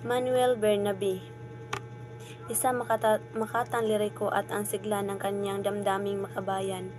Manuel Bernabe, isang makatang liriko at ang sigla ng kanyang damdaming makabayan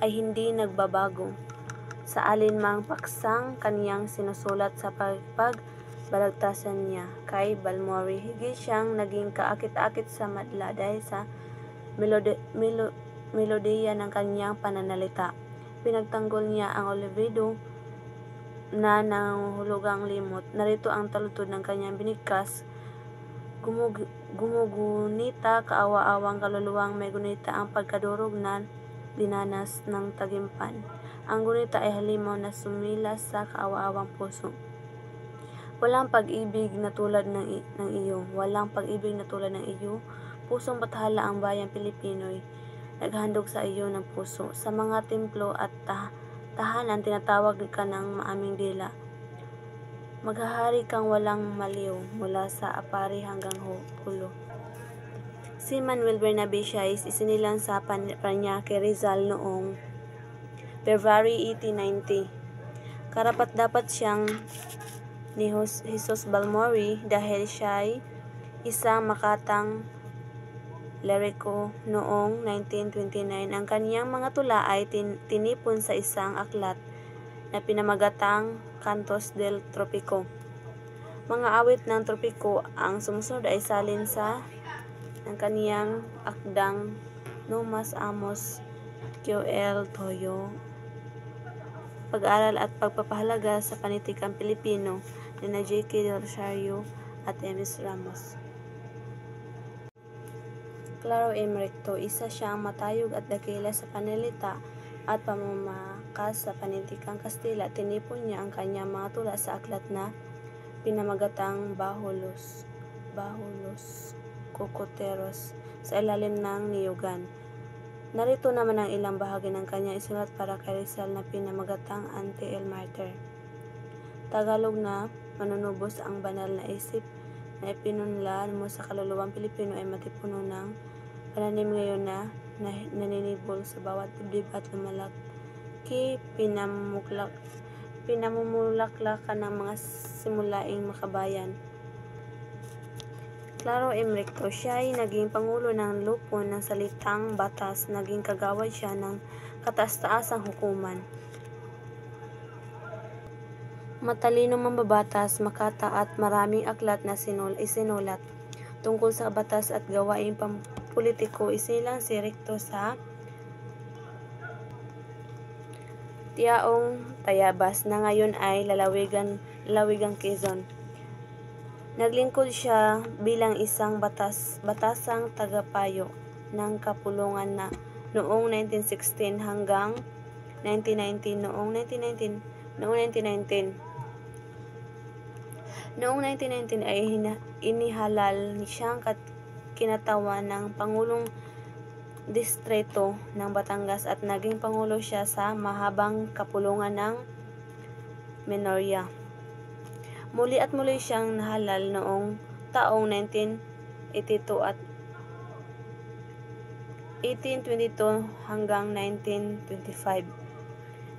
ay hindi nagbabago sa alinmang paksang kaniyang sinusulat sa pagbalagtasan niya kay Balmori. Higit siyang naging kaakit-akit sa madla dahil sa melodiya ng kaniyang pananalita. Pinagtanggol niya ang Olvido na nanguhulugang limot. Narito ang taludtod ng kanyang binigkas. Gumugunita kaawa-awang kaluluwang may gunita ang pagkadurog na dinanas ng tagimpan. Ang gunita ay halimaw na sumilas sa kaawa-awang puso. Walang pag-ibig na tulad ng iyo. Walang pag-ibig na tulad ng iyo. Pusong bathala ang bayang Pilipino'y naghandog sa iyo ng puso. Sa mga templo at tahanan, tinatawag ka ng maaming dila. Maghahari kang walang maliw mula sa apari hanggang hulo. Si Manuel Bernabe siya ay isinilang sa Parañaque, Rizal noong February 1890. Karapat-dapat siyang ni Jesus Balmori dahil siya ay isang makatang liriko noong 1929. Ang kaniyang mga tula ay tinipon sa isang aklat na pinamagatang Cantos del Tropico. Mga awit ng tropiko. Ang sumusunod ay salin ng kaniyang akdang No Mas Amos QL Toyo, pag-aaral at pagpapahalaga sa panitikang Pilipino ni J.K. Del Rosario at M.S. Ramos. Claro M. Recto, isa siyang matayog at dakila sa pananalita at pamamakas sa panitikang Kastila. Tinipon niya ang kanyang mga tula sa aklat na pinamagatang Bajulos Cocoteros sa ilalim ng niyugan. Narito naman ang ilang bahagi ng kanyang isulat para kay Rizal na pinamagatang Ante el Martir. Tagalog na manunubos ang banal na isip na ipinunla mo sa kaluluwang Pilipino ay matipuno ng pananim ngayon na naninibol sa bawat dibdib at lumalaki pinamumulaklakan ng mga simulaing makabayan. Claro M. Recto, siya ay naging pangulo ng lupon ng salitang batas. Naging kagawad siya ng kataas-taasang hukuman. Matalino mambabatas, makata at maraming aklat na isinulat tungkol sa batas at gawaing pampolitiko. Isinilang si Recto sa Tiaong Tayabas na ngayon ay lalawigang Quezon. Naglingkod siya bilang isang batasang tagapayo ng kapulungan na noong 1916 hanggang 1919. Noong 1919 ay inihalal siyang kinatawan ng Pangulong Distrito ng Batangas at naging pangulo siya sa mahabang kapulungan ng Menorya. Muli at muli siyang nahalal noong taong 1982 at 1822 hanggang 1925.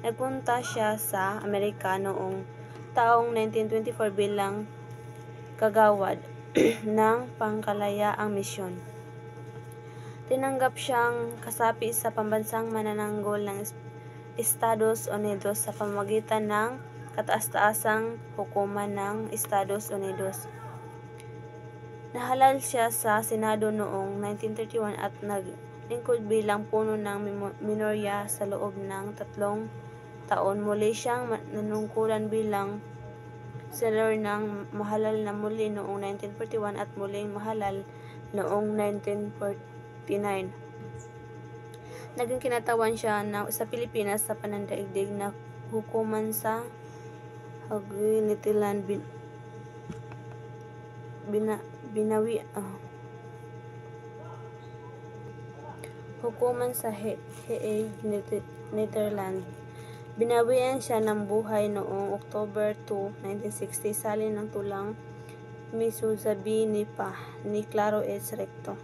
Nagpunta siya sa Amerika noong taong 1924 bilang kagawad ng pangkalayaang misyon. Tinanggap siyang kasapi sa pambansang manananggol ng Estados Unidos sa pamamagitan ng kataas-taasang hukuman ng Estados Unidos. Nahalal siya sa Senado noong 1931 at naglingkod bilang puno ng Menorya sa loob ng 3 taon. Muli siyang nanungkulan bilang senador ng mahalal na muli noong 1941 at muling mahalal noong 1949. Naging kinatawan siya sa Pilipinas sa panandaigdig na hukuman sa Haguinitilan hukuman sa Hague, Netherlands. Binawian siya ng buhay noong October 2, 1960 salin ng tulang Misuzabi ni Claro H. Recto.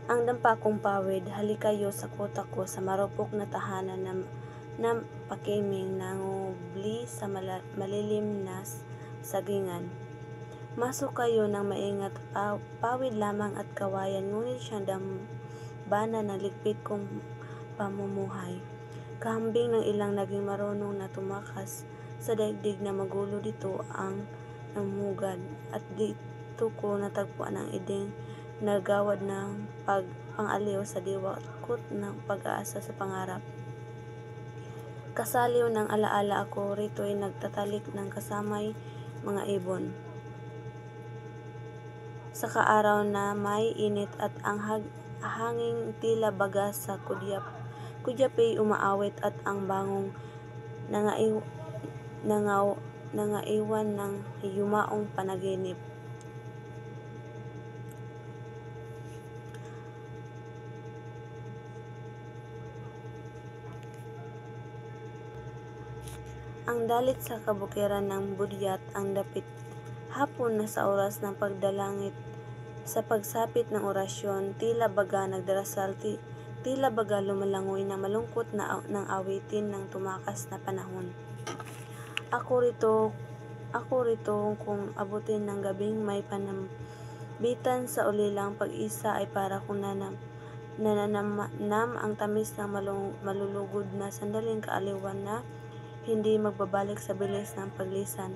Ang dampa kong pawid, halikayo sa kota ko sa marupok na tahanan na pakiming nangubli sa malilim na sagingan. Masok kayo ng maingat, pawid lamang at kawayan, ngunit siyang dambana ng ligpit kong pamumuhay. Kahambing ng ilang naging marunong na tumakas sa daigdig na magulo, dito ang namugad, at dito ko natagpuan ang ideng nagawad ng pang-aliw sa diwakot ng pag-aasa sa pangarap. Kasaliw ng alaala ako, rito'y nagtatalik ng kasamay mga ibon. Sa kaaraw na may init at ang hanging tila baga sa kudyapay umaawit, at ang bangong nangaiwan ng yumaong panaginip. Ang dalit sa kabukiran ng budyat, ang dapit hapon na sa oras ng pagdalangit, sa pagsapit ng orasyon, tila baga nagdarasal, tila baga lumalangoy na malungkot na ng awitin ng tumakas na panahon. Ako rito kung abutin ng gabing may panambitan sa ulilang pag-isa, ay para kung nananam ang tamis ng malulugod na sandaling kaaliwan na hindi magbabalik sa bilis ng paglisan.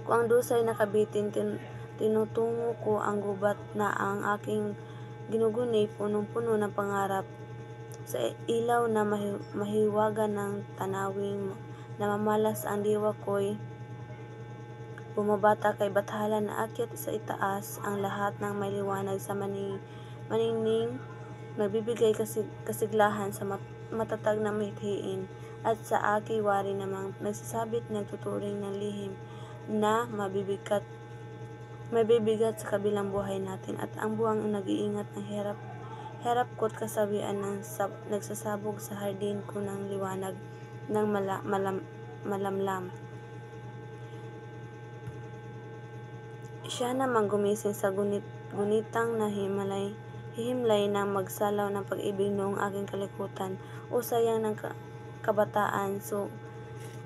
Kung ang dusay nakabitin, tinutungo ko ang gubat na ang aking ginuguni, punong-puno ng pangarap. Sa ilaw na mahiwagan ng tanawing namamalas ang diwa ko'y bumabata kay bathala na akyat sa itaas, ang lahat ng may liwanag sa maningning, nagbibigay kasiglahan sa matatag na mithiin, at sa aki wari namang nagsasabit, nagtuturing ng lihim na mabibigat sa kabilang buhay natin, at ang buwang nag-iingat ng herap ko't kasabian ng nagsasabog sa hardin ko ng liwanag ng malamlam. Siya namang gumising sa gunitang na hihimlay ng magsalaw ng pag-ibig noong aking kalikutan, o sayang ng kabataan. So,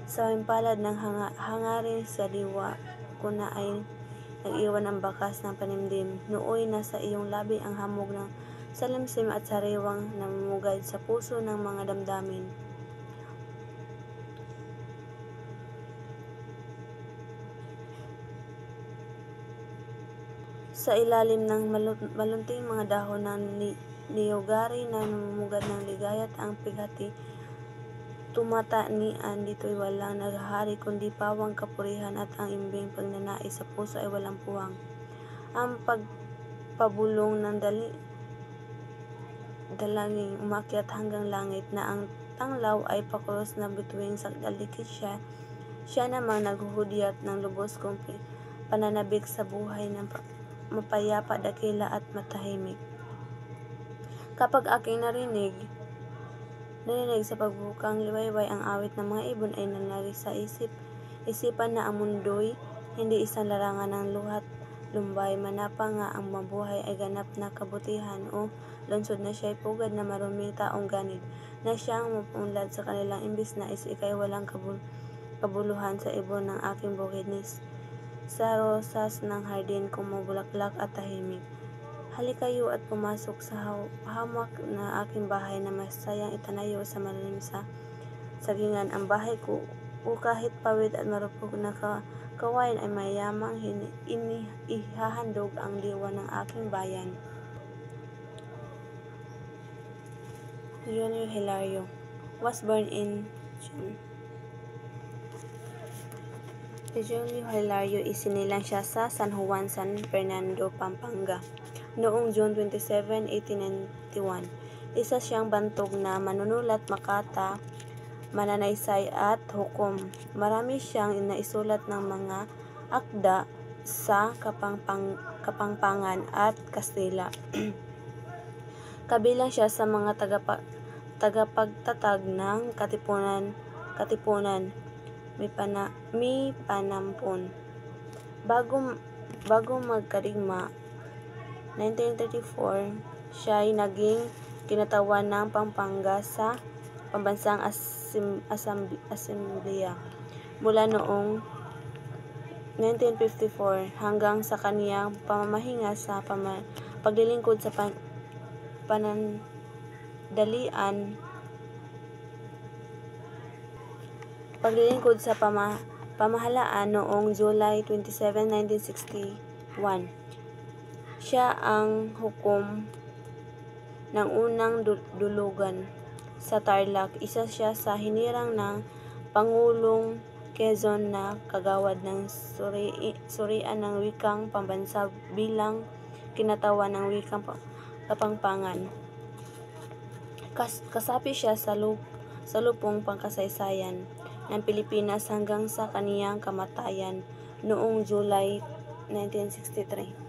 sa himpalad ng hangarin sa diwa ko na ay nag-iwan ang bakas ng panimdim. Nooy nasa iyong labi ang hamog ng salimsim at sariwang namumugad sa puso ng mga damdamin. Sa ilalim ng malunting mga dahon ng niyogari na namumugad ng ligaya at ang pighati, tumatanian, dito'y walang naghahari kundi pawang kapurihan, at ang imbing pagnanais sa puso ay walang puwang. Ang pagpabulong ng dalangin umakyat hanggang langit, na ang tanglaw ay pakuros na bituing sa dalikid siya namang naghuhudyat ng lubos kong pananabik sa buhay ng mapayapa, dakila at matahimik. Kapag aking narinig sa pagbukang liwayway ang awit ng mga ibon, ay nanlagi sa isipan na ang mundo'y hindi isang larangan ng luhat lumbay, manapa nga ang mabuhay ay ganap na kabutihan, o lungsod na siya'y pugad na maruming taong ganid, na siyang mapunlad sa kanilang imbis na ika'y walang kabuluhan sa ibon ng aking bukid, sa rosas ng hardin kong mabulaklak at tahimik. Halikayo at pumasok sa hamak na aking bahay na masayang itanayo sa malalim sa sagingan. Ang bahay ko, o kahit pawid at marupok na kawayan, ay mayamang ihahandog ang diwa ng aking bayan. Junio Hilario was born in Junio Hilario, isinilang siya sa San Juan, San Fernando, Pampanga noong June 27, 1891. Isa siyang bantog na manunulat, makata, mananaysay at hukom. Marami siyang naisulat ng mga akda sa Kapampangan at Kastila. Kabilang siya sa mga tagapagtatag ng Katipunan Mi Panampon. Bago magkadigma 1934, siya ay naging kinatawan ng Pampanga sa Pambansang Asambleya. Mula noong 1954 hanggang sa kaniyang pamamahinga sa paglilingkod sa pamahalaan noong July 27, 1961. Siya ang hukom ng unang dulugan sa Tarlac. Isa siya sa hinirang ng Pangulong Quezon na kagawad ng surian ng wikang pambansa bilang kinatawan ng wikang Kapampangan. Kasapi siya sa lupong pangkasaysayan ng Pilipinas hanggang sa kaniyang kamatayan noong July 1963.